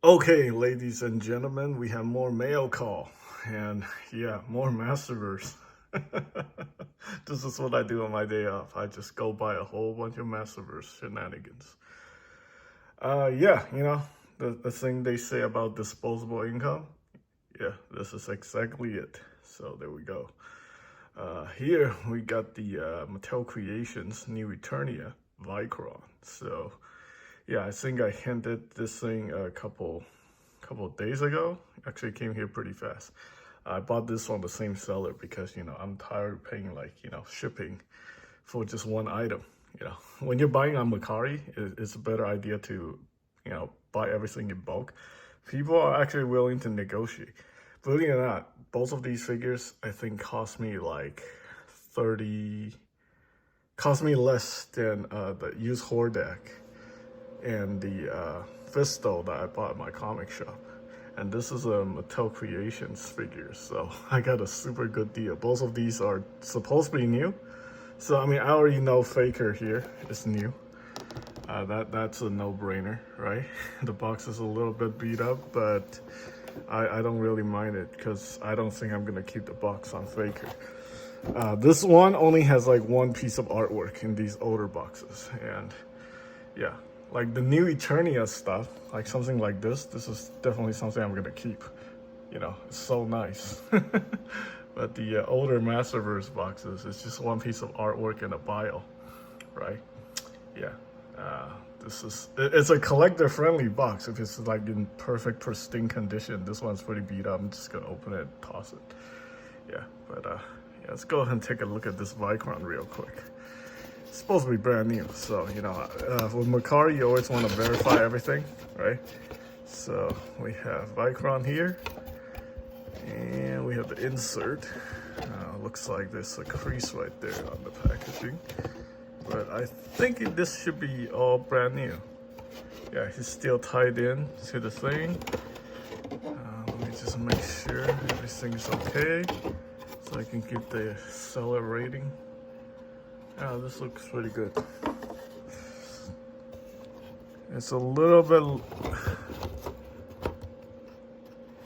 Okay, ladies and gentlemen, we have more mail call and yeah, more Masterverse. This is what I do on my day off. I just go buy a whole bunch of Masterverse shenanigans. Yeah, the thing they say about disposable income. Yeah, this is exactly it. So there we go. Here we got the Mattel Creations new Eternia Vykron. So yeah, I think I hinted this thing a couple of days ago. Actually, it came here pretty fast. I bought this from the same seller because I'm tired of paying shipping for just one item. When you're buying on Mercari, it's a better idea to buy everything in bulk. People are actually willing to negotiate. Believe it or not, both of these figures I think cost me like 30, cost me less than the used Hordak and the Fisto that I bought at my comic shop. And this is a Mattel Creations figure, so I got a super good deal. Both of these are supposed to be new. So, I mean, I already know Faker here is new. That's a no-brainer, right? The box is a little bit beat up, but I don't really mind it because I don't think I'm going to keep the box on Faker. This one only has like one piece of artwork in these older boxes, and yeah, like the new Eternia stuff, like something like this is definitely something I'm gonna keep. It's so nice. But the older Masterverse boxes, it's just one piece of artwork in a bio, right? Yeah. It's a collector-friendly box. If it's like in perfect, pristine condition, this one's pretty beat up. I'm just gonna open it and toss it. Yeah, but yeah, let's go ahead and take a look at this Vykron real quick. It's supposed to be brand new, so with Mercari you always want to verify everything, right? So we have Vykron here, and we have the insert. Looks like there's a crease right there on the packaging, but I think this should be all brand new. Yeah, he's still tied in to the thing. Let me just make sure everything's okay, so I can give the seller rating. Oh, this looks pretty good. It's a little bit...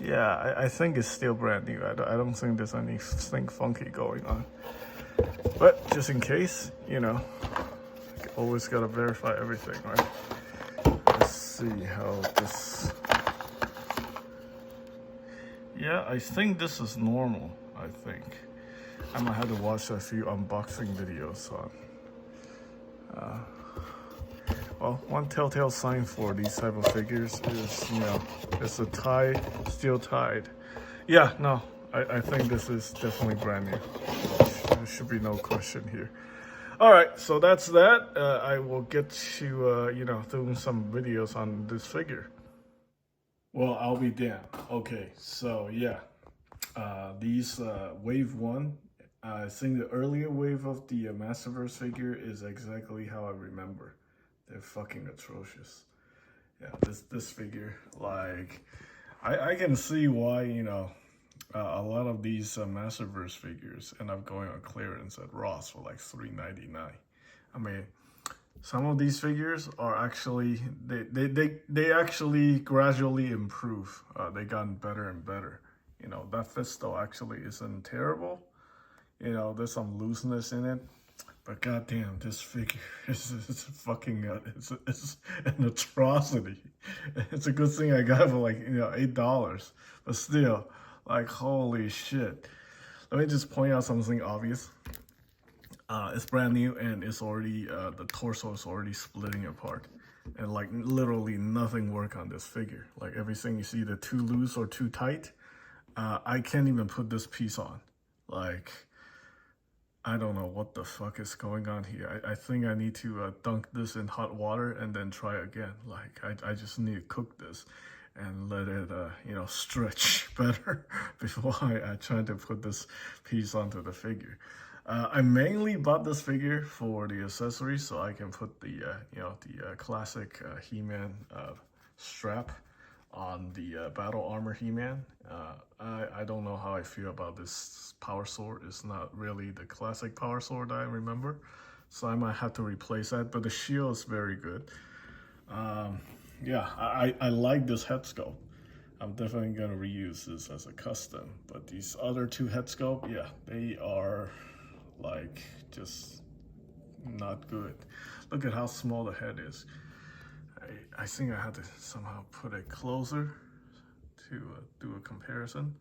Yeah, I think it's still brand new. I don't think there's anything funky going on. But just in case, always gotta verify everything, right? Let's see how this... Yeah, I think this is normal, I think. I might have to watch a few unboxing videos on. Well, one telltale sign for these type of figures is, it's a tie, still tied. Yeah, no, I think this is definitely brand new. There should be no question here. All right, so that's that. I will get to, doing some videos on this figure. Well, I'll be damned. Okay, so yeah, these wave one, I think the earlier wave of the Masterverse figure is exactly how I remember. They're fucking atrocious. Yeah, this figure, like, I can see why, a lot of these Masterverse figures end up going on clearance at Ross for like $3.99. I mean, some of these figures are actually, they actually gradually improve. They gotten better and better. That Fisto actually isn't terrible. There's some looseness in it. But goddamn, this figure is fucking, it's an atrocity. It's a good thing I got it for like, $8. But still, like, holy shit. Let me just point out something obvious. It's brand new and it's already, the torso is already splitting apart. And like literally nothing work on this figure. Like everything you see either too loose or too tight. I can't even put this piece on. Like, I don't know what the fuck is going on here. I think I need to dunk this in hot water and then try again. Like, I just need to cook this and let it, stretch better before I try to put this piece onto the figure. I mainly bought this figure for the accessories so I can put the, the classic He-Man strap on the battle armor He-Man. I don't know how I feel about this power sword. It's not really the classic power sword I remember, so I might have to replace that, but the shield is very good. yeah, I like this head sculpt. I'm definitely gonna reuse this as a custom, but these other two head sculpt, yeah, they are like just not good. Look at how small the head is. I think I had to somehow put it closer to do a comparison.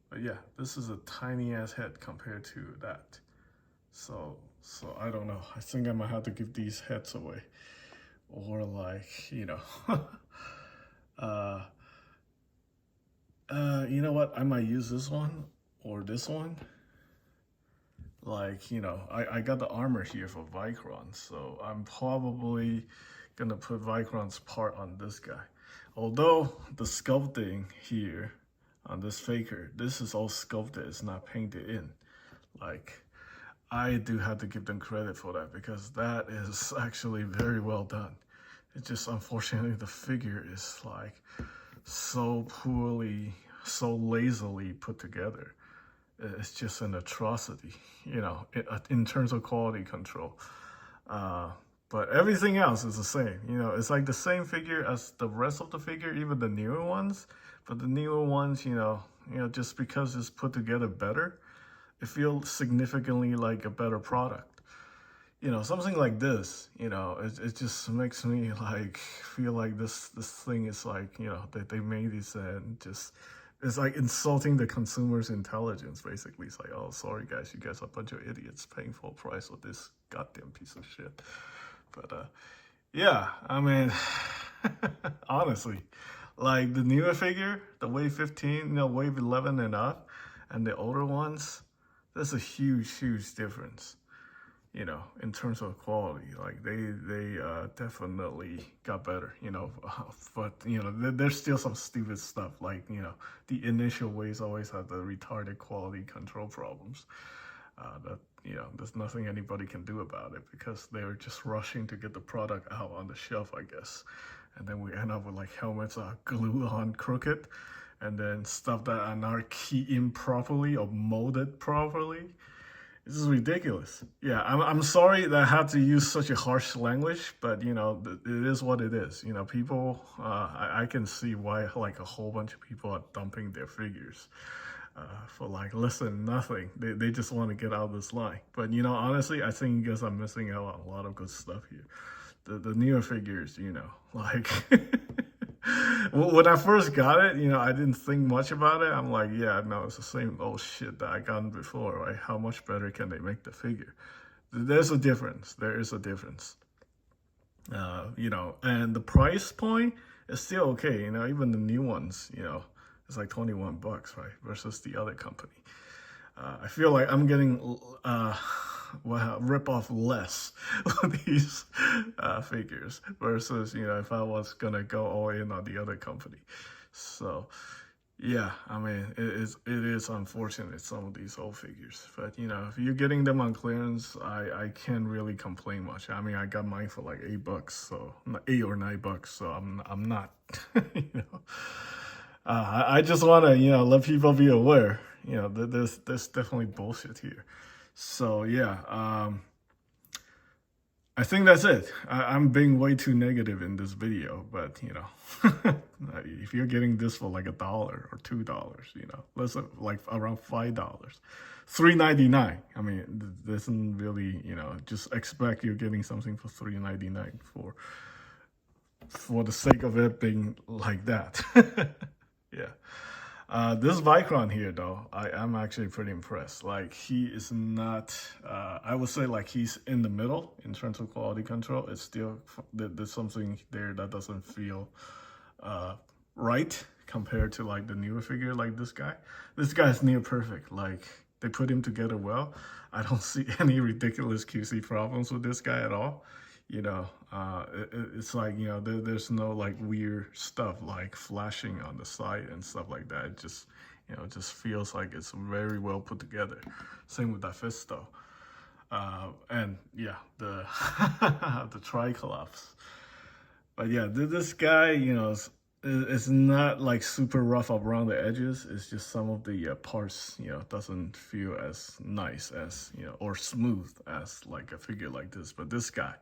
But yeah, this is a tiny ass head compared to that. So I don't know. I think I might have to give these heads away, or like, you know, uh, you know what? I might use this one or this one. Like, you know, I got the armor here for Vykron, so I'm probably gonna put Vykron's part on this guy. Although the sculpting here on this faker, this is all sculpted, it's not painted in. Like, I do have to give them credit for that because that is actually very well done. It's just unfortunately the figure is like so poorly, so lazily put together. It's just an atrocity, you know, in terms of quality control. But everything else is the same. You know, it's like the same figure as the rest of the figure, even the newer ones. But the newer ones, you know, just because it's put together better, it feels significantly like a better product. You know, something like this, you know, it just makes me like feel like this thing is like, you know, that they made this and just it's like insulting the consumer's intelligence. Basically, it's like, oh, sorry guys, you guys are a bunch of idiots paying full price for this goddamn piece of shit. But yeah, I mean, honestly, like the newer figure, the Wave 15, you know, Wave 11 and up, and the older ones, there's a huge difference. You know, in terms of quality, like they definitely got better, you know, but you know, there's still some stupid stuff, like, you know, the initial waves always have the retarded quality control problems, that, you know, there's nothing anybody can do about it because they were just rushing to get the product out on the shelf, I guess. And then we end up with like helmets glued on crooked, and then stuff that are not keyed in properly or molded properly. This is ridiculous. Yeah, I'm sorry that I had to use such a harsh language, but you know, it is what it is. You know, people, I can see why like a whole bunch of people are dumping their figures for like less than nothing. They just want to get out of this line. But you know, honestly, I think you guys are missing out on a lot of good stuff here. The newer figures, you know, like when I first got it, you know, I didn't think much about it. I'm like, yeah, no, it's the same old shit that I gotten before, right? How much better can they make the figure? There's a difference. There is a difference. You know, and the price point is still okay. You know, even the new ones, you know, it's like 21 bucks, right? Versus the other company. I feel like I'm getting rip off less with these figures versus, you know, if I was gonna go all in on the other company. So yeah, I mean, it is unfortunate, some of these old figures, but you know, if you're getting them on clearance, I can't really complain much. I mean, I got mine for like $8, so $8 or $9, so I'm not, you know. I just want to, you know, let people be aware, you know, there's definitely bullshit here. So yeah, I think that's it. I'm being way too negative in this video, but you know, if you're getting this for like $1 or $2, you know, let's like around $5, $3.99. I mean, this isn't really, you know, just expect you're getting something for $3.99 for the sake of it being like that. Yeah. This Vykron here, though, I'm actually pretty impressed. Like, he is not, I would say, like, he's in the middle in terms of quality control. It's still, there's something there that doesn't feel right compared to, like, the newer figure like this guy. This guy's near perfect. Like, they put him together well. I don't see any ridiculous QC problems with this guy at all. You know, it's like, you know, there's no like weird stuff like flashing on the side and stuff like that. It just, you know, it just feels like it's very well put together. Same with that fist though. And yeah, the the tricolapse. But yeah, this guy, you know, it's not like super rough around the edges. It's just some of the parts, you know, doesn't feel as nice as, you know, or smooth as like a figure like this. But this guy,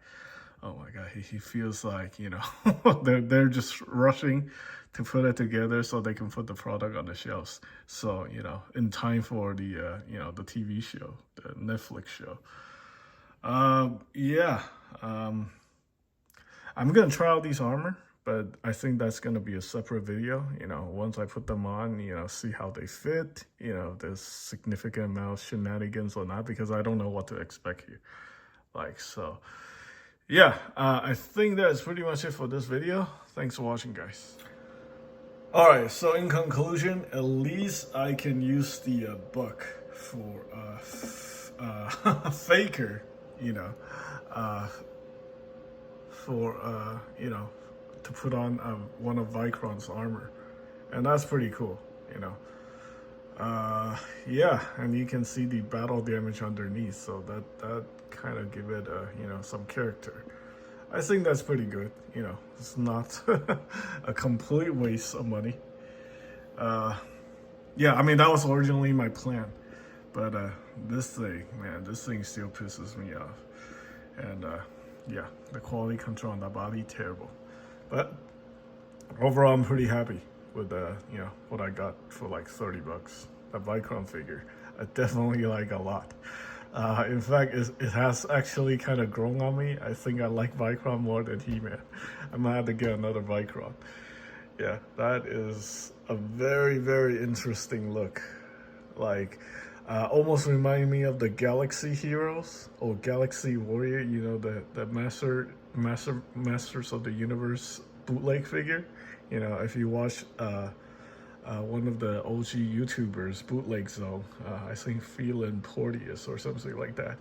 Oh my God, he feels like, you know, they're just rushing to put it together so they can put the product on the shelves. So, you know, in time for the, you know, the TV show, the Netflix show. Yeah, I'm gonna try out these armor, but I think that's gonna be a separate video. You know, once I put them on, you know, see how they fit. You know, if there's significant amount of shenanigans or not, because I don't know what to expect here. Like, so yeah, I think that's pretty much it for this video. Thanks for watching, guys. All right, so in conclusion, at least I can use the buck for faker, you know, for you know, to put on one of Vykron's armor, and that's pretty cool, you know. Yeah, and you can see the battle damage underneath, so that kind of give it you know, some character. I think that's pretty good, you know. It's not a complete waste of money. Yeah, I mean, that was originally my plan, but this thing, man, this thing still pisses me off. And yeah, the quality control on that body, terrible. But overall, I'm pretty happy with you know, what I got for like 30 bucks. That Vykron figure, I definitely like a lot. In fact, it has actually kind of grown on me. I think I like Vykron more than He-Man. I might have to get another Vykron. Yeah, that is a very, very interesting look. Like, almost remind me of the Galaxy Heroes or Galaxy Warrior. You know, the Masters of the Universe bootleg figure. You know, if you watch one of the OG YouTubers, Bootleg Zone, I think Phelan Porteous or something like that.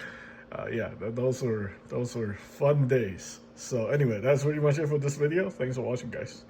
Yeah, those were fun days. So anyway, that's pretty much it for this video. Thanks for watching, guys.